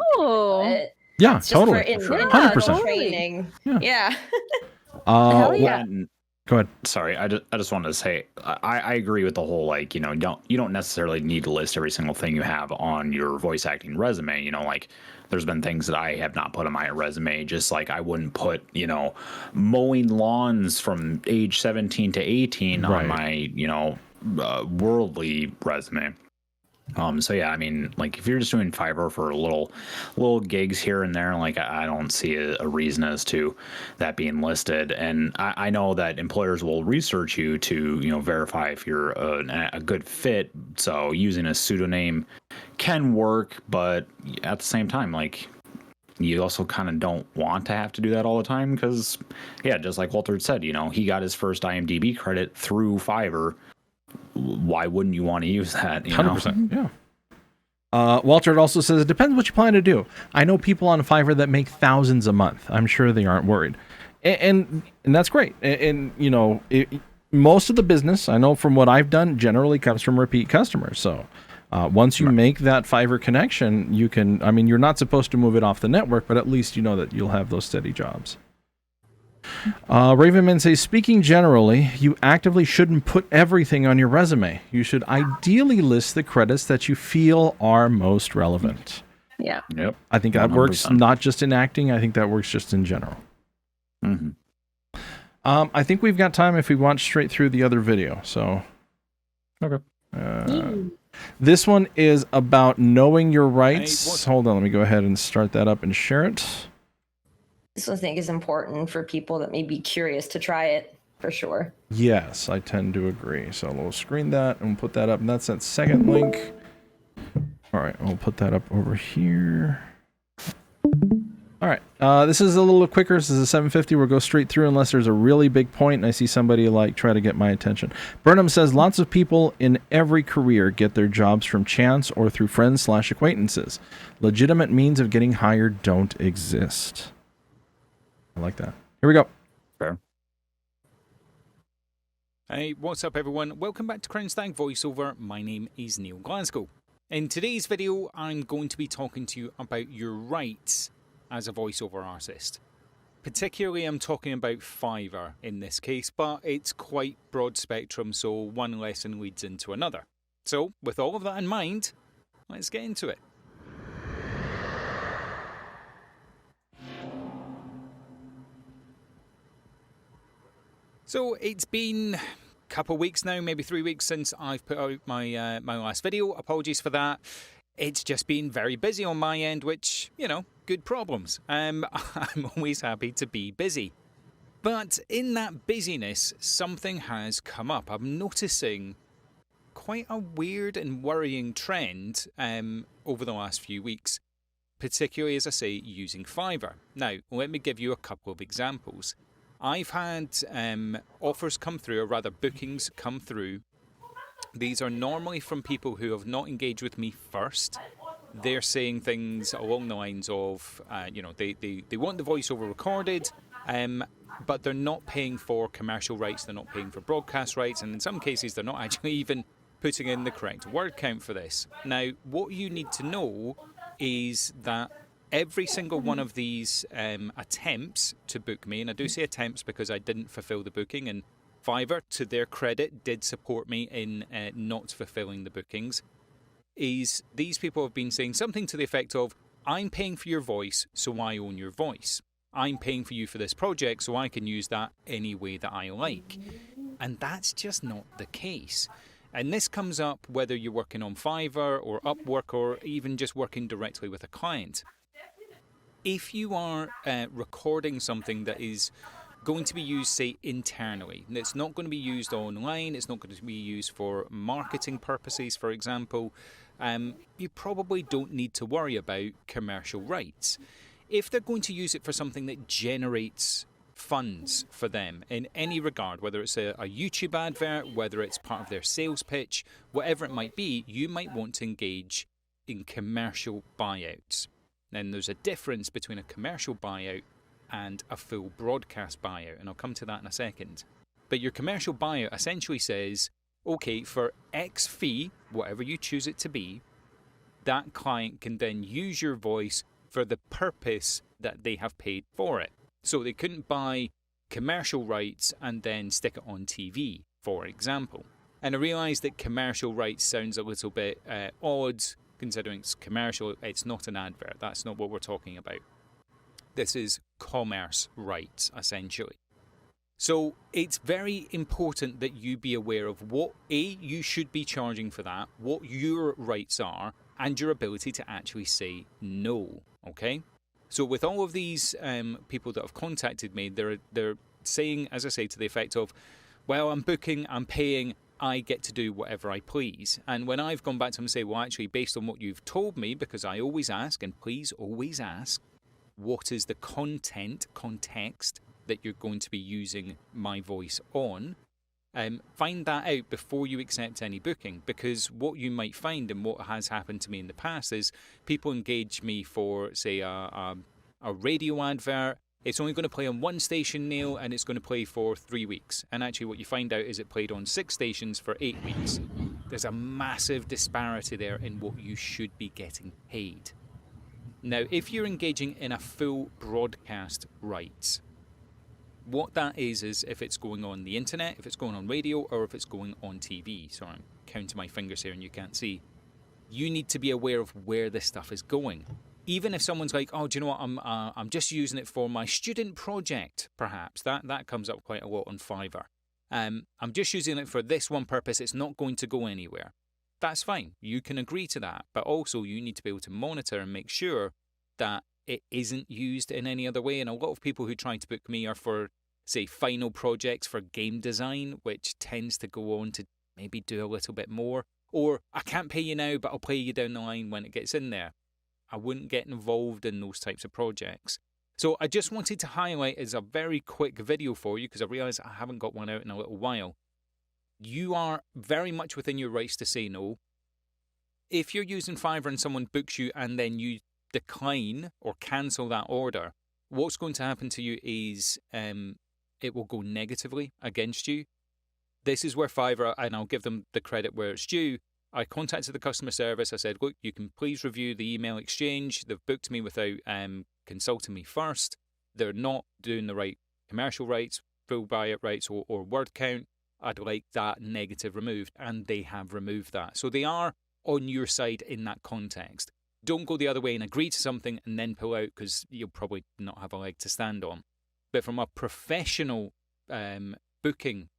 Yeah, just totally. for in 100%. training. Yeah. Yeah. Hell yeah. Go ahead. Sorry, I just wanted to say I agree with the whole, like, you know, you don't necessarily need to list every single thing you have on your voice acting resume. You know, like there's been things that I have not put on my resume, just like I wouldn't put, you know, mowing lawns from age 17 to 18 on my, you know, worldly resume. So yeah, I mean, like if you're just doing Fiverr for little gigs here and there, like I don't see a reason as to that being listed. And I know that employers will research you to, you know, verify if you're a good fit. So using a pseudonym can work, but at the same time, like you also kind of don't want to have to do that all the time because, yeah, just like Walter said, you know, he got his first IMDb credit through Fiverr. Why wouldn't you want to use that? 100%. Yeah. Walter also says it depends what you plan to do. I know people on Fiverr that make thousands a month. I'm sure they aren't worried, and that's great. And you know, most of the business I know from what I've done generally comes from repeat customers. So once you make that Fiverr connection, you can. I mean, you're not supposed to move it off the network, but at least you know that you'll have those steady jobs. Ravenman says, speaking generally, you actively shouldn't put everything on your resume. You should ideally list the credits that you feel are most relevant. Yeah. Yep. I think that 100%. works not just in acting. I think that works just in general. Mm-hmm. I think we've got time if we watch straight through the other video. So, okay. This one is about knowing your rights. Hold on, let me go ahead and start that up and share it. This I think is important for people that may be curious to try it for sure. Yes, I tend to agree. So we'll screen that and we'll put that up. And that's that second link. All right, we'll put that up over here. All right, this is a little quicker. This is a 750. We'll go straight through unless there's a really big point and I see somebody like try to get my attention. Burnham says lots of people in every career get their jobs from chance or through friends/acquaintances. Legitimate means of getting hired don't exist. I like that. Here we go. Fair. Hey, what's up everyone? Welcome back to Crownstag Voiceover. My name is Neil Glasgow. In today's video, I'm going to be talking to you about your rights as a voiceover artist. Particularly, I'm talking about Fiverr in this case, but it's quite broad spectrum, so one lesson leads into another. So, with all of that in mind, let's get into it. So it's been a couple of weeks now, maybe 3 weeks since I've put out my my last video. Apologies for that. It's just been very busy on my end, which, you know, good problems. I'm always happy to be busy. But in that busyness, something has come up. I'm noticing quite a weird and worrying trend over the last few weeks, particularly, as I say, using Fiverr. Now, let me give you a couple of examples. I've had offers come through, or rather bookings come through. These are normally from people who have not engaged with me first. They're saying things along the lines of, you know, they want the voiceover recorded, but they're not paying for commercial rights, they're not paying for broadcast rights, and in some cases they're not actually even putting in the correct word count for this. Now, what you need to know is that every single one of these attempts to book me, and I do say attempts because I didn't fulfill the booking, and Fiverr, to their credit, did support me in not fulfilling the bookings, is these people have been saying something to the effect of, I'm paying for your voice, so I own your voice. I'm paying for you for this project, so I can use that any way that I like. And that's just not the case. And this comes up whether you're working on Fiverr or Upwork or even just working directly with a client. If you are recording something that is going to be used, say, internally. It's not going to be used online. It's not going to be used for marketing purposes, for example. You probably don't need to worry about commercial rights. If they're going to use it for something that generates funds for them in any regard, whether it's a YouTube advert, whether it's part of their sales pitch, whatever it might be, you might want to engage in commercial buyouts. Then there's a difference between a commercial buyout and a full broadcast buyout, and I'll come to that in a second. But your commercial buyout essentially says, okay, for X fee, whatever you choose it to be, that client can then use your voice for the purpose that they have paid for it. So they couldn't buy commercial rights and then stick it on TV, for example. And I realise that commercial rights sounds a little bit odd, considering it's commercial. It's not an advert. That's not what we're talking about. This is commerce rights, essentially. So it's very important that you be aware of what, A, you should be charging for that, what your rights are, and your ability to actually say no, okay? So with all of these people that have contacted me, they're saying, as I say, to the effect of, well, I'm booking, I'm paying, I get to do whatever I please. And when I've gone back to them and say, well, actually, based on what you've told me, because I always ask, and please always ask, what is the context that you're going to be using my voice on? Find that out before you accept any booking, because what you might find, and what has happened to me in the past, is people engage me for, say, a radio advert. It's only going to play on one station, Neil, and it's going to play for 3 weeks. And actually what you find out is it played on 6 stations for 8 weeks. There's a massive disparity there in what you should be getting paid. Now, if you're engaging in a full broadcast rights, what that is if it's going on the internet, if it's going on radio, or if it's going on TV. So I'm counting my fingers here and you can't see. You need to be aware of where this stuff is going. Even if someone's like, oh, do you know what, I'm just using it for my student project, perhaps. That comes up quite a lot on Fiverr. I'm just using it for this one purpose. It's not going to go anywhere. That's fine. You can agree to that. But also you need to be able to monitor and make sure that it isn't used in any other way. And a lot of people who try to book me are for, say, final projects for game design, which tends to go on to maybe do a little bit more. Or I can't pay you now, but I'll pay you down the line when it gets in there. I wouldn't get involved in those types of projects. So I just wanted to highlight as a very quick video for you, because I realise I haven't got one out in a little while. You are very much within your rights to say no. If you're using Fiverr and someone books you and then you decline or cancel that order, what's going to happen to you is it will go negatively against you. This is where Fiverr, and I'll give them the credit where it's due, I contacted the customer service. I said, look, you can please review the email exchange. They've booked me without consulting me first. They're not doing the right commercial rights, full buyout rights, or word count. I'd like that negative removed, and they have removed that. So they are on your side in that context. Don't go the other way and agree to something and then pull out, because you'll probably not have a leg to stand on. But from a professional booking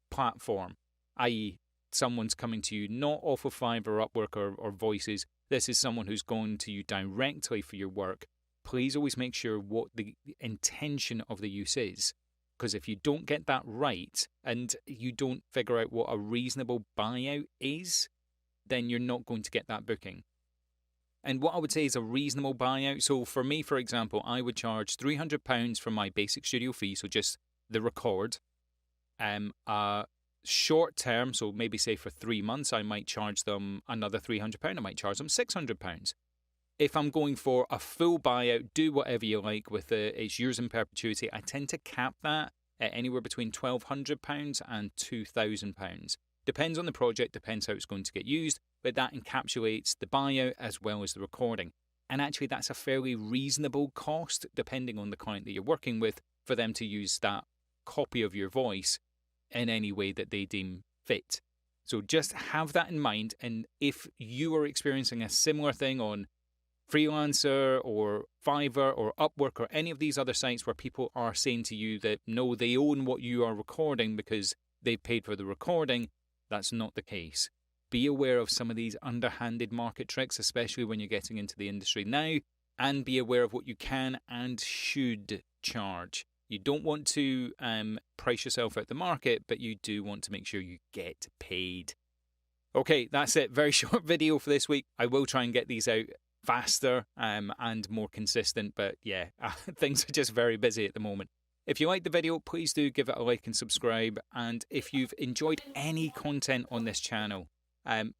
platform, i.e., someone's coming to you not off of Fiverr, Upwork, or Voices, this is someone who's going to you directly for your work, please always make sure what the intention of the use is. Because if you don't get that right and you don't figure out what a reasonable buyout is, then you're not going to get that booking. And what I would say is a reasonable buyout. So for me, for example, I would charge £300 for my basic studio fee, so just the record. Short term, so maybe say for 3 months, I might charge them another £300. I might charge them £600. If I'm going for a full buyout, do whatever you like with it, it's yours in perpetuity, I tend to cap that at anywhere between £1,200 and £2,000. Depends on the project, depends how it's going to get used, but that encapsulates the buyout as well as the recording. And actually that's a fairly reasonable cost, depending on the client that you're working with, for them to use that copy of your voice in any way that they deem fit. So just have that in mind, and if you are experiencing a similar thing on Freelancer or Fiverr or Upwork or any of these other sites where people are saying to you that no, they own what you are recording because they've paid for the recording, that's not the case. Be aware of some of these underhanded market tricks, especially when you're getting into the industry now, and be aware of what you can and should charge. You don't want to price yourself out the market, but you do want to make sure you get paid. Okay, that's it. Very short video for this week. I will try and get these out faster and more consistent, but yeah, things are just very busy at the moment. If you like the video, please do give it a like and subscribe. And if you've enjoyed any content on this channel,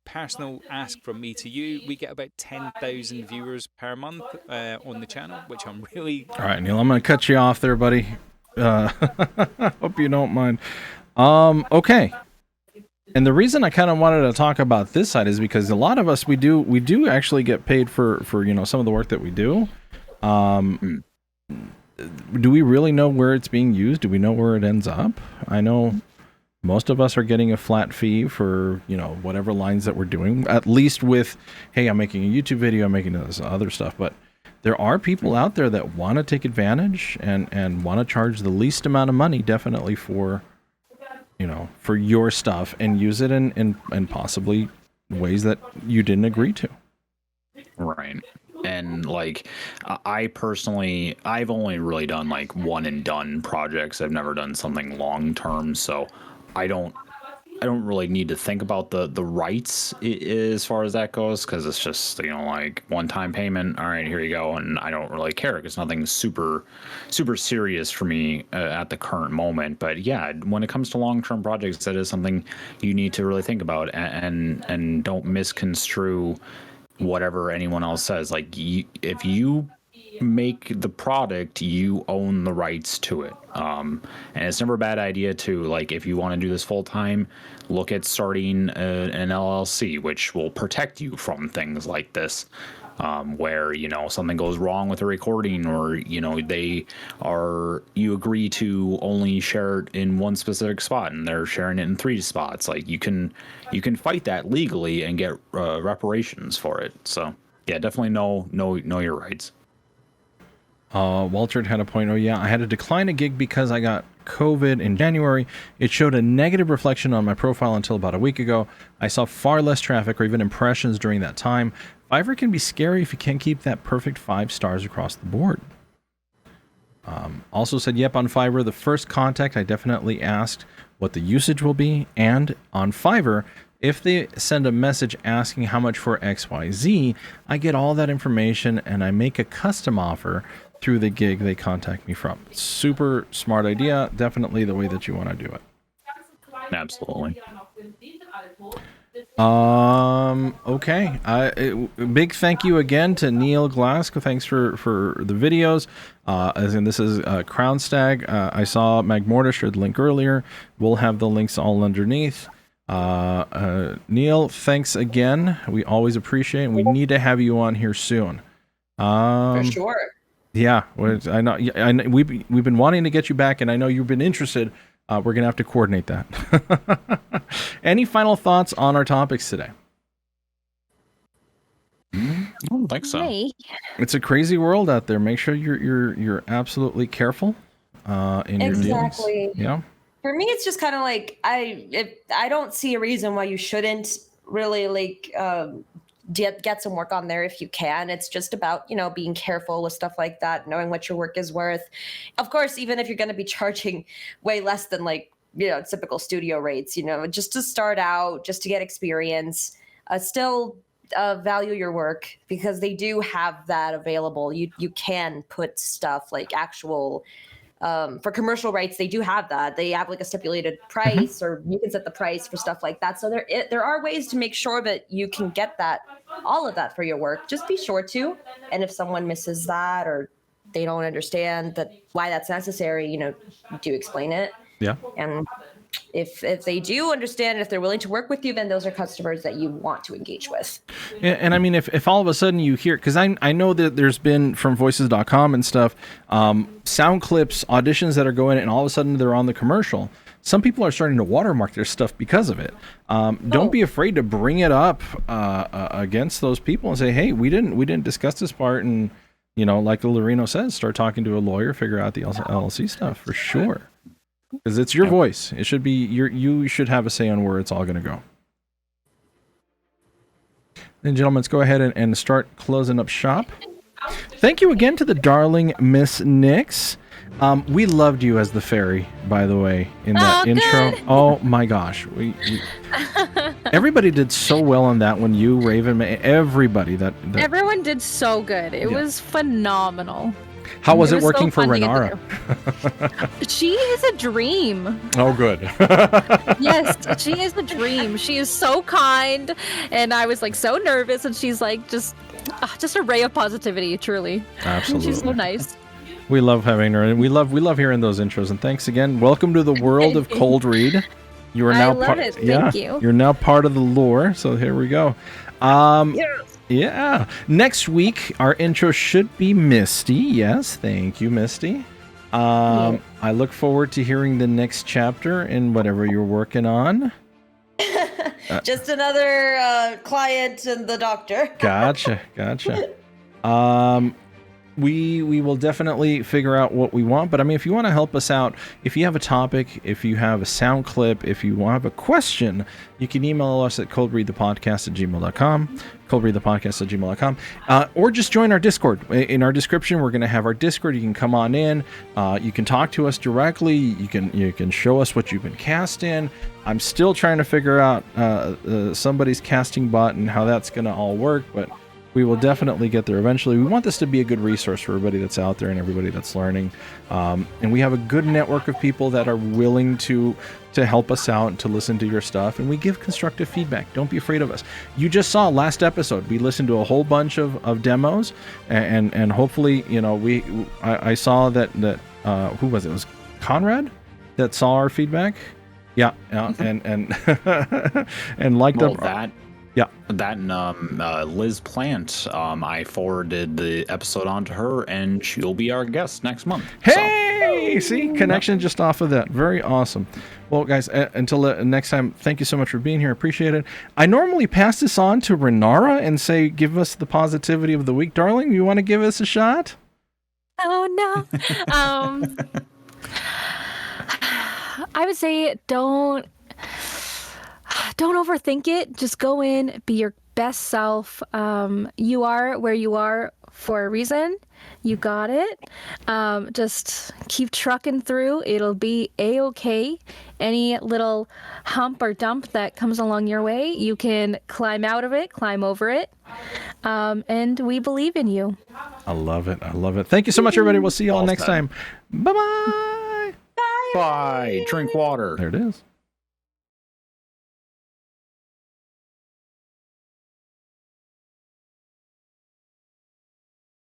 personal ask from me to you, we get about 10,000 viewers per month on the channel, which I'm really... All right, Neil, I'm going to cut you off there, buddy. Hope you don't mind. Okay. And the reason I kind of wanted to talk about this side is because a lot of us, we do actually get paid for some of the work that we do. Do we really know where it's being used? Do we know where it ends up? I know most of us are getting a flat fee for, whatever lines that we're doing, at least with, hey, I'm making a YouTube video, I'm making this other stuff. But there are people out there that want to take advantage and want to charge the least amount of money, definitely for your stuff, and use it in possibly ways that you didn't agree to. Right. And like, I've only really done like one and done projects. I've never done something long term, so I don't really need to think about the rights as far as that goes, because it's just like one-time payment. All right, here you go, and I don't really care because nothing super serious for me at the current moment. But yeah, when it comes to long-term projects, that is something you need to really think about and don't misconstrue whatever anyone else says. Like, if you make the product, you own the rights to it. And it's never a bad idea to, like, if you want to do this full time, look at starting an LLC, which will protect you from things like this, where something goes wrong with a recording, or you agree to only share it in one specific spot and they're sharing it in 3 spots. Like, you can fight that legally and get reparations for it. So yeah, definitely know your rights. Walter had a point. Oh yeah, I had to decline a gig because I got COVID in January. It showed a negative reflection on my profile until about a week ago. I saw far less traffic or even impressions during that time. Fiverr can be scary if you can't keep that perfect 5 stars across the board. Also said, yep, on Fiverr, the first contact, I definitely asked what the usage will be. And on Fiverr, if they send a message asking how much for XYZ, I get all that information and I make a custom offer through the gig they contact me from. Super smart idea. Definitely the way that you want to do it. Absolutely. Okay. Big thank you again to Neil Glask. Thanks for the videos. As in, this is Crown Stag. I saw Magmorta shared the link earlier. We'll have the links all underneath. Neil, thanks again. We always appreciate it. And we need to have you on here soon. For sure. Yeah, I know. We've been wanting to get you back, and I know you've been interested. We're gonna have to coordinate that. Any final thoughts on our topics today? I don't think so. Hey. It's a crazy world out there. Make sure you're absolutely careful in your dealings. Exactly. Yeah. For me, it's just kind of like I don't see a reason why you shouldn't really get some work on there if you can. It's just about being careful with stuff like that, knowing what your work is worth. Of course, even if you're going to be charging way less than typical studio rates, just to start out, just to get experience, still value your work, because they do have that available. You can put stuff like actual. For commercial rights, they do have that. They have like a stipulated price, or you can set the price for stuff like that. So there are ways to make sure that you can get all of that for your work. Just be sure to. And if someone misses that, or they don't understand why that's necessary, do explain it. Yeah. And if they do understand, if they're willing to work with you, then those are customers that you want to engage with. Yeah, and I mean, if all of a sudden you hear, because I know that there's been from voices.com and stuff, sound clips, auditions that are going, and all of a sudden they're on the commercial. Some people are starting to watermark their stuff because of it. Don't be afraid to bring it up against those people and say, hey, we didn't discuss this part, and like Eldurrino says, start talking to a lawyer, figure out the LLC stuff for sure. Because it's your voice. It should be you should have a say on where it's all going to go. And gentlemen, let's go ahead and start closing up shop. Thank you again to the Darling Miss Nyx. We loved you as the fairy, by the way, in that intro. Good. Oh my gosh, everybody did so well on that one. You, Raven, everybody. Everyone did so good. It was phenomenal. How was it so working for fun to get to Renara? do. She is a dream. Oh, good. Yes, she is a dream. She is so kind, and I was like so nervous, and she's like just a ray of positivity, truly. Absolutely. She's so nice. We love having her, and we love hearing those intros. And thanks again. Welcome to the world of Cold Read. You are now I love it. Thank you. You're now part of the lore. So here we go. Yeah. Next week, our intro should be Misty. Yes, thank you, Misty. I look forward to hearing the next chapter in whatever you're working on. Just another client and the doctor. Gotcha. We will definitely figure out what we want, but I mean, if you want to help us out, if you have a topic, if you have a sound clip, if you have a question, you can email us at coldreadthepodcast@gmail.com, coldreadthepodcast@gmail.com, or just join our Discord. In our description, we're going to have our Discord. You can come on in. You can talk to us directly. You can show us what you've been cast in. I'm still trying to figure out somebody's casting bot and how that's going to all work, but we will definitely get there eventually. We want this to be a good resource for everybody that's out there and everybody that's learning. And we have a good network of people that are willing to help us out and to listen to your stuff. And we give constructive feedback. Don't be afraid of us. You just saw last episode. We listened to a whole bunch of demos. And hopefully, I saw that who was it? It was Conrad that saw our feedback. Yeah. And and liked that. Yeah. That and Liz Plant, I forwarded the episode on to her, and she'll be our guest next month. Hey! See? Connection just off of that. Very awesome. Well, guys, until next time, thank you so much for being here. Appreciate it. I normally pass this on to Renara and say, give us the positivity of the week. Darling, you want to give us a shot? Oh, no. I would say don't overthink it. Just go in, be your best self. You are where you are for a reason. You got it. Just keep trucking through. It'll be a-okay. Any little hump or dump that comes along your way, you can climb out of it, climb over it. And we believe in you. I love it. Thank you so much, everybody. We'll see you all next time. Bye-bye. Bye. Drink water. There it is.